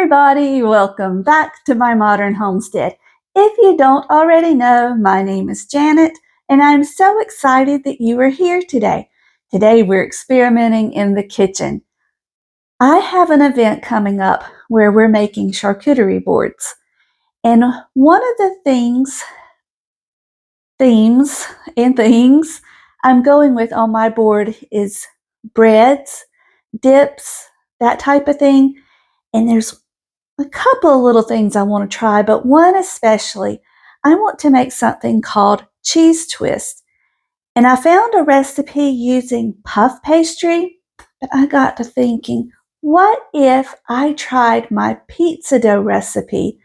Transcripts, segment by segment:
everybody, welcome back to my modern homestead. If you don't already know, my name is Janet and I'm so excited that you are here today. Today we're experimenting in the kitchen. I have an event coming up where we're making charcuterie boards. And one of the themes I'm going with on my board is breads, dips, that type of thing. And there's a couple of little things I want to try, but one especially, I want to make something called cheese twist. And I found a recipe using puff pastry, but I got to thinking, what if I tried my pizza dough recipe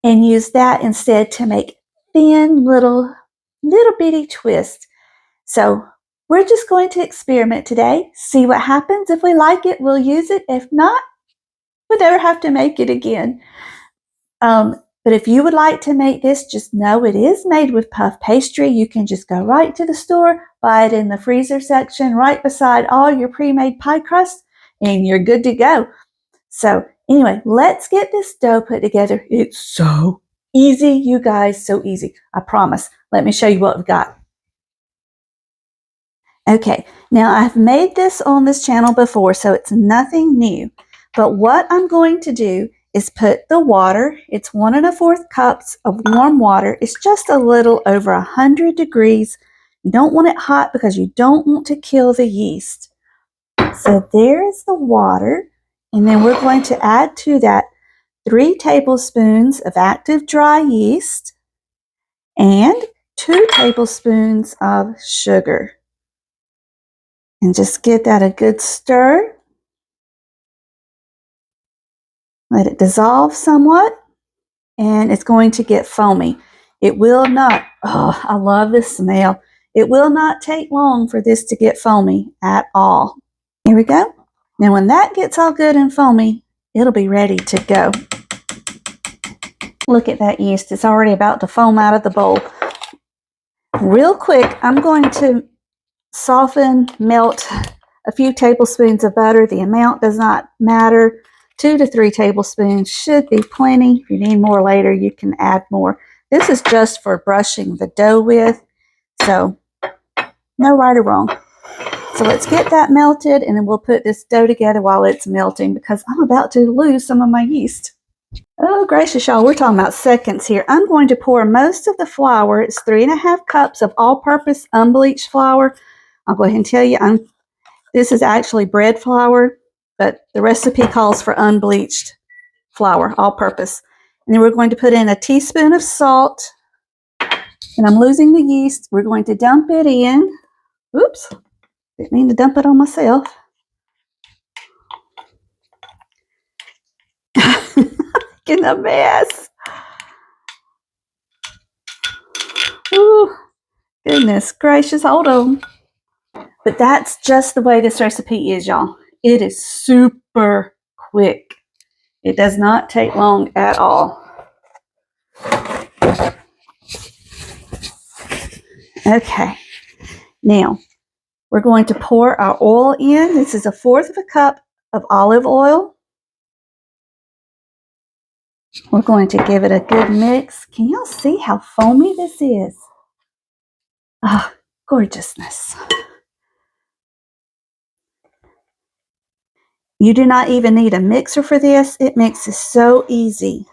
and used that instead to make thin little bitty twists? So we're just going to experiment today, see what happens. If we like it, we'll use it. If not, we'll never have to make it again. But if you would like to make this, just know it is made with puff pastry. You can just go right to the store, buy it in the freezer section right beside all your pre-made pie crust, and you're good to go. So anyway, let's get this dough put together. It's so easy, you guys, so easy. I promise. Let me show you what we've got. Okay, now I've made this on this channel before, so it's nothing new. But what I'm going to do is put the water, it's 1 1/4 cups of warm water. It's just a little over 100 degrees. You don't want it hot because you don't want to kill the yeast. So there is the water. And then we're going to add to that 3 tablespoons of active dry yeast and 2 tablespoons of sugar. And just give that a good stir. Let it dissolve somewhat, and it's going to get foamy. It will not, oh, I love this smell. It will not take long for this to get foamy at all. Here we go. Now when that gets all good and foamy, it'll be ready to go. Look at that yeast. It's already about to foam out of the bowl. Real quick, I'm going to melt a few tablespoons of butter. The amount does not matter. 2 to 3 tablespoons should be plenty. If you need more later, you can add more. This is just for brushing the dough with, so no right or wrong. So let's get that melted, and then we'll put this dough together while it's melting because I'm about to lose some of my yeast. Oh, gracious, y'all, we're talking about seconds here. I'm going to pour most of the flour. It's 3 1/2 cups of all-purpose unbleached flour. I'll go ahead and tell you, this is actually bread flour, but the recipe calls for unbleached flour, all-purpose. And then we're going to put in a teaspoon of salt, and I'm losing the yeast. We're going to dump it in. Oops, didn't mean to dump it on myself. Getting a mess. Ooh, goodness gracious, hold on. But that's just the way this recipe is, y'all. It is super quick. It does not take long at all. Okay, now we're going to pour our oil in. This is 1/4 cup of olive oil. We're going to give it a good mix. Can y'all see how foamy this is? Ah, gorgeousness. You do not even need a mixer for this. It mixes so easy.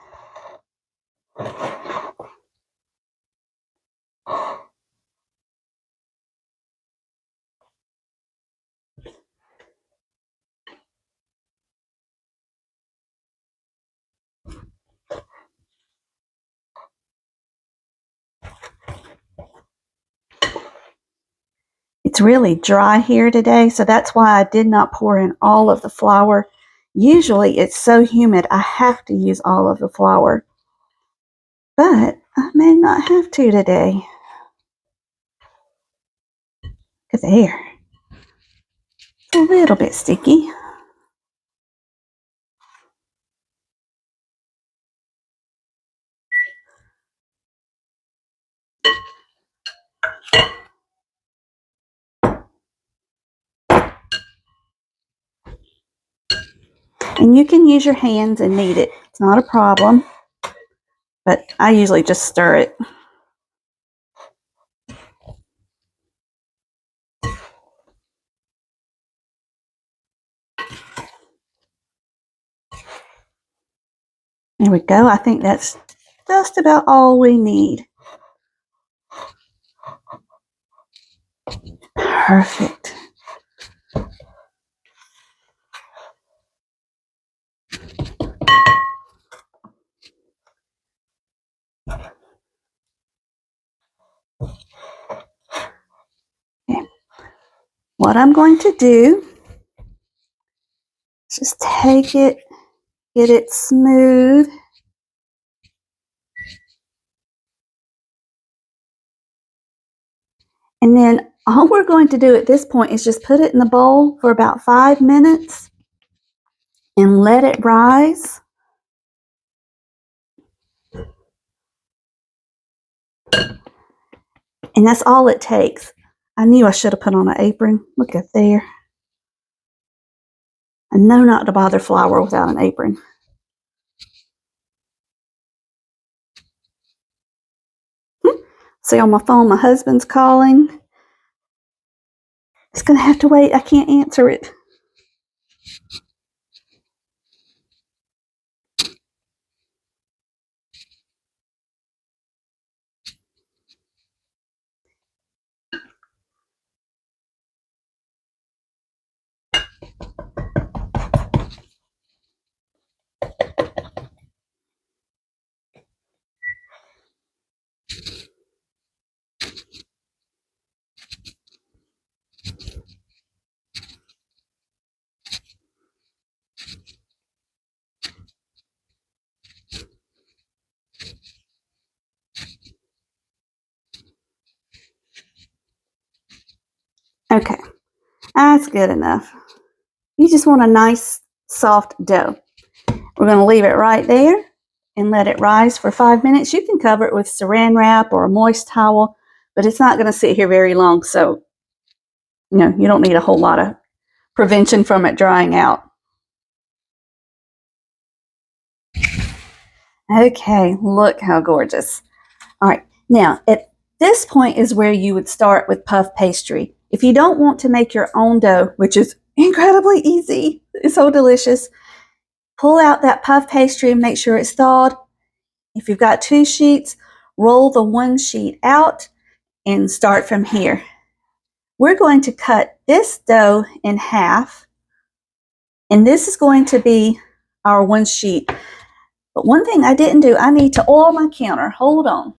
It's really dry here today, so that's why I did not pour in all of the flour. Usually it's so humid I have to use all of the flour, but I may not have to today. Because there, it's a little bit sticky. And you can use your hands and knead it. It's not a problem. But I usually just stir it. There we go. I think that's just about all we need. Perfect. Okay. What I'm going to do is just take it, get it smooth. And then all we're going to do at this point is just put it in the bowl for about 5 minutes and let it rise. And that's all it takes. I knew I should have put on an apron. Look at there. I know not to bother flour without an apron. See on my phone, my husband's calling. It's going to have to wait. I can't answer it. Okay, that's good enough. You just want a nice soft dough. We're going to leave it right there and let it rise for 5 minutes. You can cover it with saran wrap or a moist towel, but it's not going to sit here very long, so you don't need a whole lot of prevention from it drying out. Okay, look how gorgeous. All right, now at this point is where you would start with puff pastry. If you don't want to make your own dough, which is incredibly easy, it's so delicious, pull out that puff pastry and make sure it's thawed. If you've got 2 sheets, roll the 1 sheet out and start from here. We're going to cut this dough in half, and this is going to be our 1 sheet. But one thing I didn't do, I need to oil my counter. Hold on.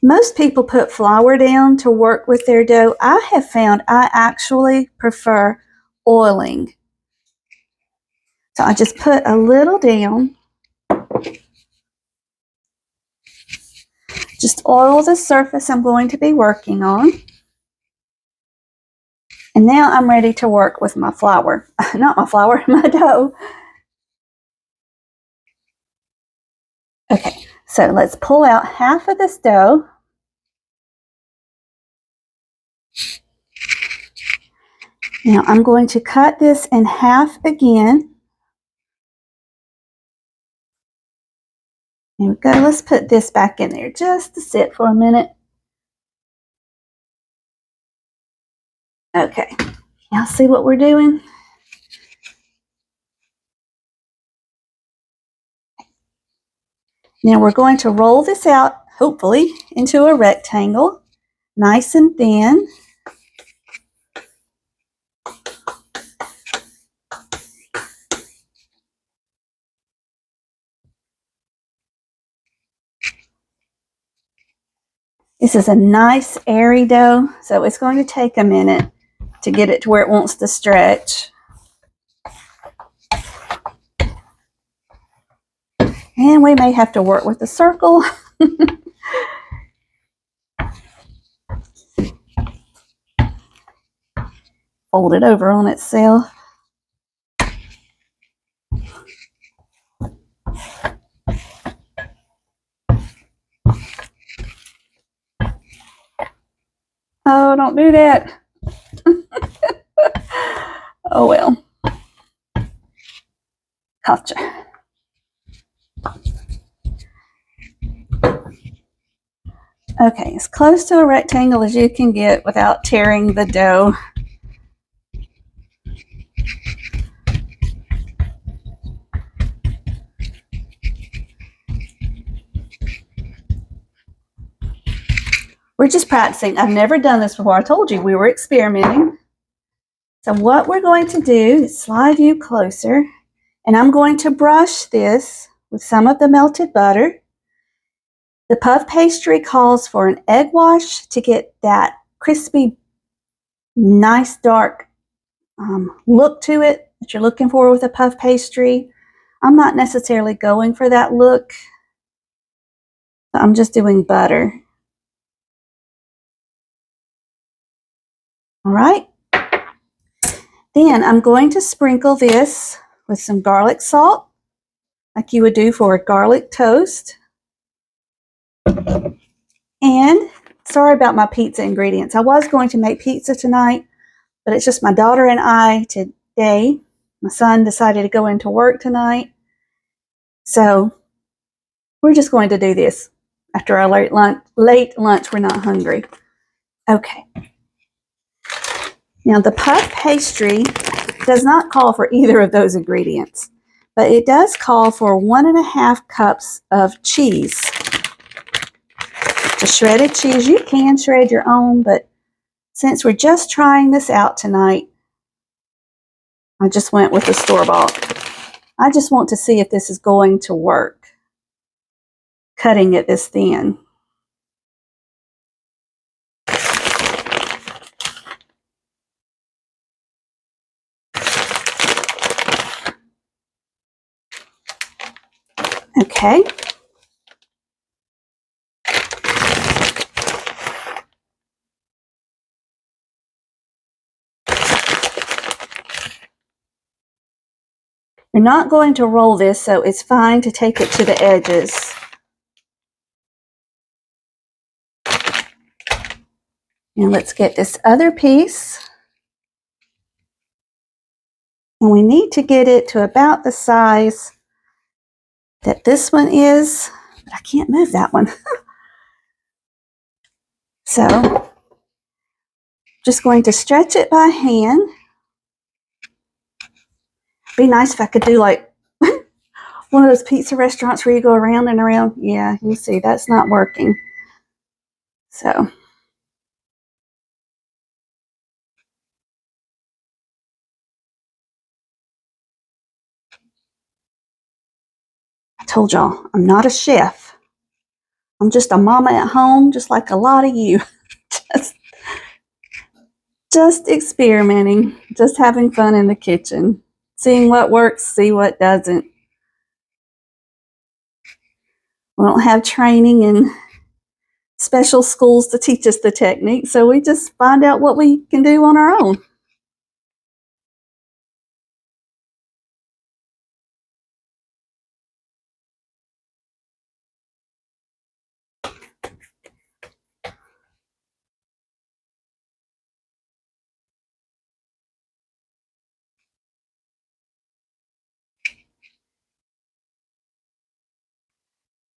Most people put flour down to work with their dough. I have found I actually prefer oiling. So I just put a little down. Just oil the surface I'm going to be working on. And now I'm ready to work with my flour. Not my flour, my dough. Okay, so let's pull out half of this dough. Now I'm going to cut this in half again. There we go. Let's put this back in there just to sit for a minute. Okay, now see what we're doing? Now we're going to roll this out, hopefully, into a rectangle, nice and thin. This is a nice airy dough, so it's going to take a minute to get it to where it wants to stretch. And we may have to work with a circle. Fold it over on itself. Oh, don't do that. Oh well. Ouch. Okay, as close to a rectangle as you can get without tearing the dough. We're just practicing. I've never done this before. I told you we were experimenting. So what we're going to do is slide you closer, and I'm going to brush this with some of the melted butter. The puff pastry calls for an egg wash to get that crispy, nice dark look to it that you're looking for with a puff pastry. I'm not necessarily going for that look. I'm just doing butter. All right. Then I'm going to sprinkle this with some garlic salt, like you would do for a garlic toast. And sorry about my pizza ingredients. I was going to make pizza tonight, but it's just my daughter and I today. My son decided to go into work tonight. So we're just going to do this after our late lunch. We're not hungry. Okay. Now the puff pastry does not call for either of those ingredients, but it does call for 1.5 cups of cheese. The shredded cheese, you can shred your own, but since we're just trying this out tonight, I just went with the store-bought. I just want to see if this is going to work, cutting it this thin. Okay. You're not going to roll this, so it's fine to take it to the edges. And let's get this other piece. And we need to get it to about the size that this one is, but I can't move that one. So, just going to stretch it by hand. Be nice if I could do like one of those pizza restaurants where you go around and around. Yeah, you see, that's not working. So, I told y'all, I'm not a chef. I'm just a mama at home, just like a lot of you. just experimenting, just having fun in the kitchen, seeing what works, see what doesn't. We don't have training in special schools to teach us the technique, so we just find out what we can do on our own.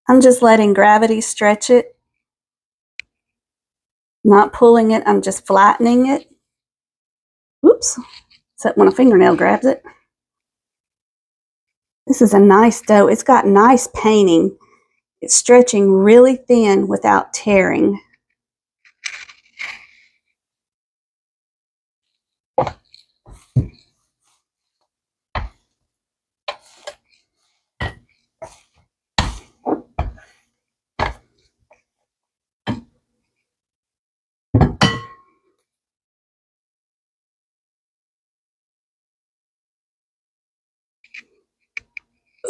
I'm just letting gravity stretch it, not pulling it, I'm just flattening it. Oops, except when a fingernail grabs it. This is a nice dough. It's got nice painting. It's stretching really thin without tearing.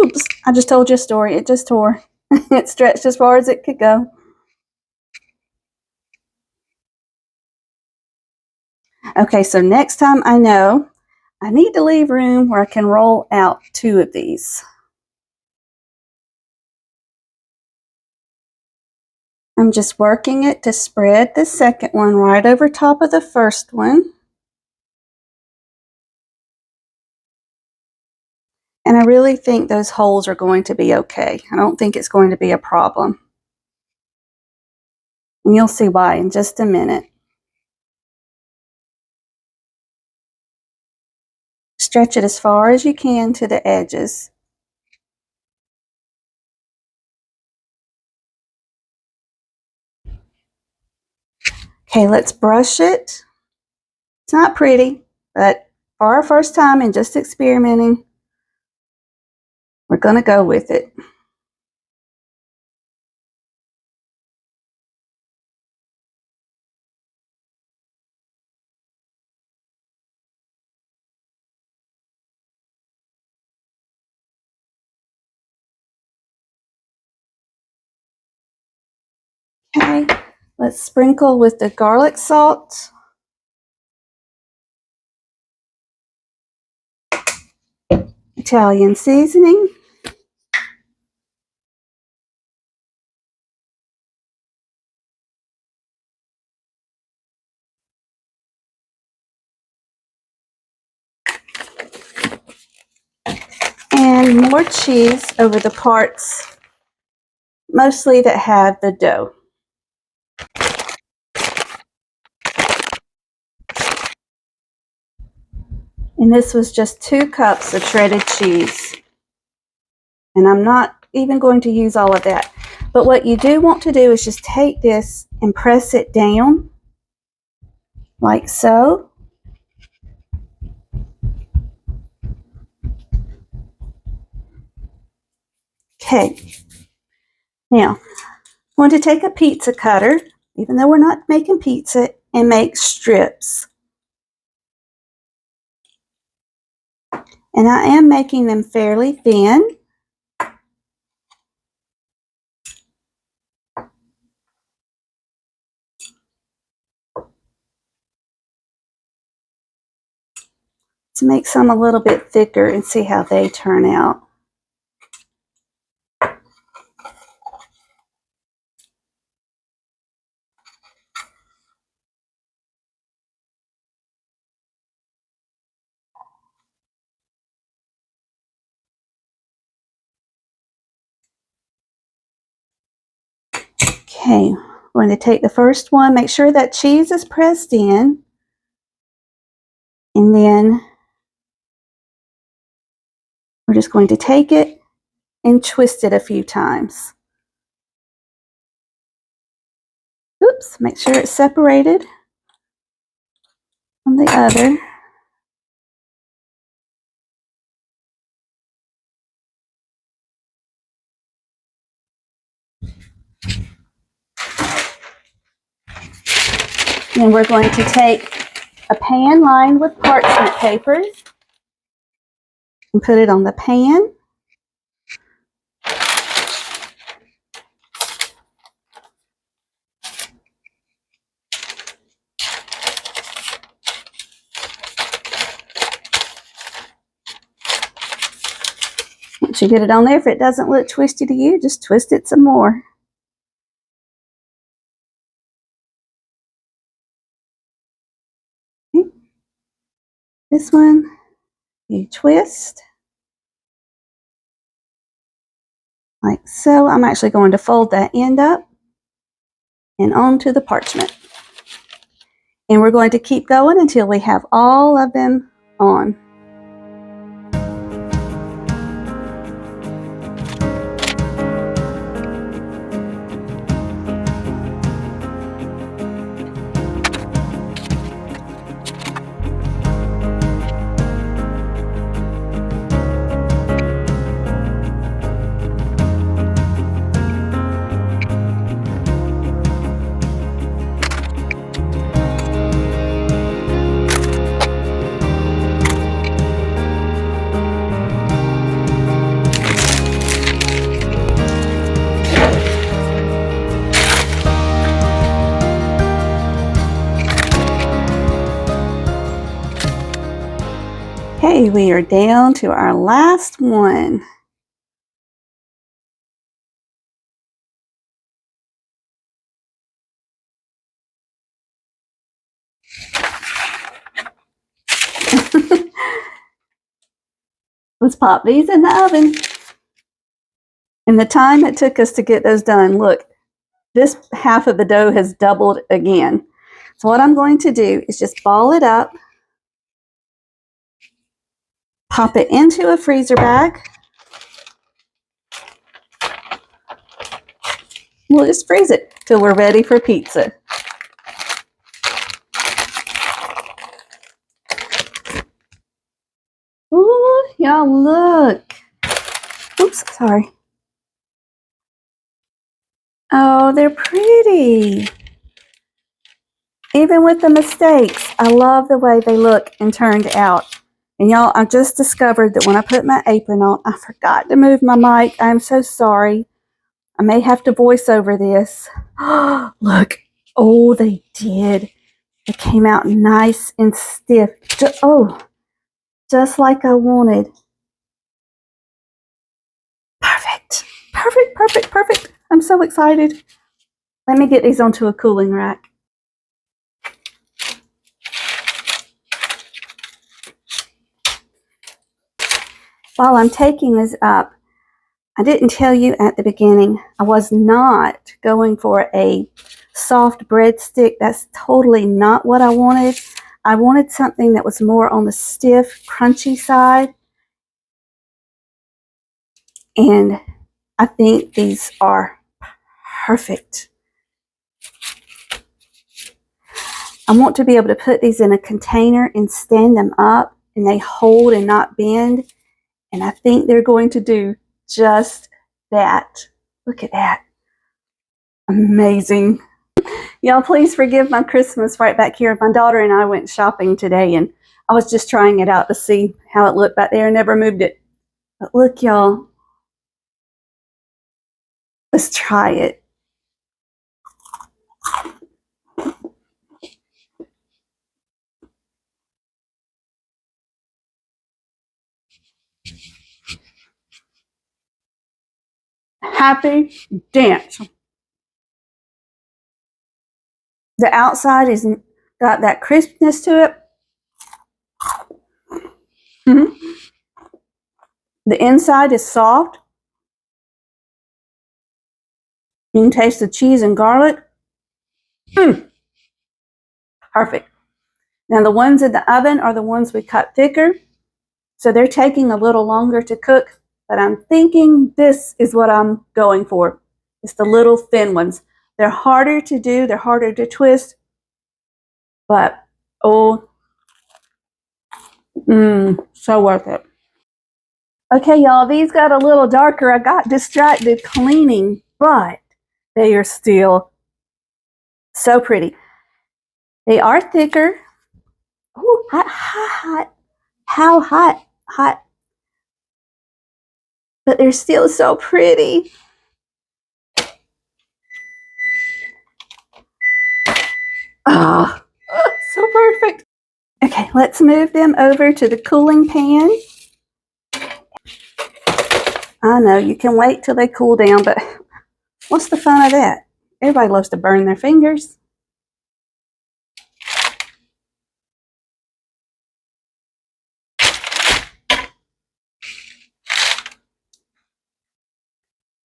Oops, I just told you a story. It just tore. It stretched as far as it could go. Okay, so next time I know I need to leave room where I can roll out 2 of these. I'm just working it to spread the second one right over top of the first one. And I really think those holes are going to be okay. I don't think it's going to be a problem. And you'll see why in just a minute. Stretch it as far as you can to the edges. Okay, let's brush it. It's not pretty, but for our first time and just experimenting, we're going to go with it. Okay, let's sprinkle with the garlic salt. Italian seasoning. And more cheese over the parts, mostly that have the dough. And this was just 2 cups of shredded cheese. And I'm not even going to use all of that. But what you do want to do is just take this and press it down, like so. Okay. Now, I'm going to take a pizza cutter, even though we're not making pizza, and make strips. And I am making them fairly thin. To make some a little bit thicker and see how they turn out. Okay, I'm going to take the first one, make sure that cheese is pressed in, and then we're just going to take it and twist it a few times. Oops, make sure it's separated from the other. And we're going to take a pan lined with parchment paper and put it on the pan. Once you get it on there, if it doesn't look twisty to you, just twist it some more. Okay. This one, you twist like so. I'm actually going to fold that end up and onto the parchment. And we're going to keep going until we have all of them on. Okay, we are down to our last one. Let's pop these in the oven. And the time it took us to get those done, look, this half of the dough has doubled again. So what I'm going to do is just ball it up, pop it into a freezer bag. We'll just freeze it till we're ready for pizza. Ooh, y'all look. Oops, sorry. Oh, they're pretty. Even with the mistakes, I love the way they look and turned out. And y'all, I just discovered that when I put my apron on, I forgot to move my mic. I'm so sorry. I may have to voice over this. Look. Oh, they did. It came out nice and stiff. Just like I wanted. Perfect. Perfect, perfect, perfect. I'm so excited. Let me get these onto a cooling rack. While I'm taking this up, I didn't tell you at the beginning, I was not going for a soft breadstick. That's totally not what I wanted. I wanted something that was more on the stiff, crunchy side. And I think these are perfect. I want to be able to put these in a container and stand them up, and they hold and not bend. And I think they're going to do just that. Look at that. Amazing. Y'all, please forgive my Christmas right back here. My daughter and I went shopping today, and I was just trying it out to see how it looked back there. I never moved it. But look, y'all. Let's try it. Happy dance. The outside is got that crispness to it. The inside is soft. You can taste the cheese and garlic. Perfect. Now the ones in the oven are the ones we cut thicker. So they're taking a little longer to cook, but I'm thinking this is what I'm going for. It's the little thin ones. They're harder to do, they're harder to twist, but oh, so worth it. Okay, y'all, these got a little darker. I got distracted cleaning, but they are still so pretty. They are thicker. Oh, hot, hot, hot. How hot, hot. But they're still so pretty. Oh, so perfect. Okay, let's move them over to the cooling pan. I know you can wait till they cool down, but what's the fun of that? Everybody loves to burn their fingers.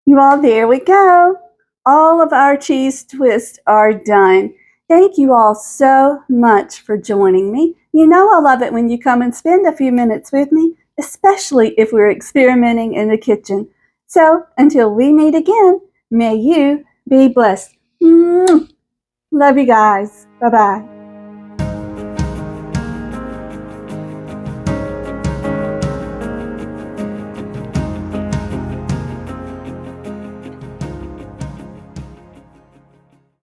You all, there we go. All of our cheese twists are done. Thank you all so much for joining me. You know I love it when you come and spend a few minutes with me, especially if we're experimenting in the kitchen. So until we meet again, may you be blessed. Love you guys. Bye-bye.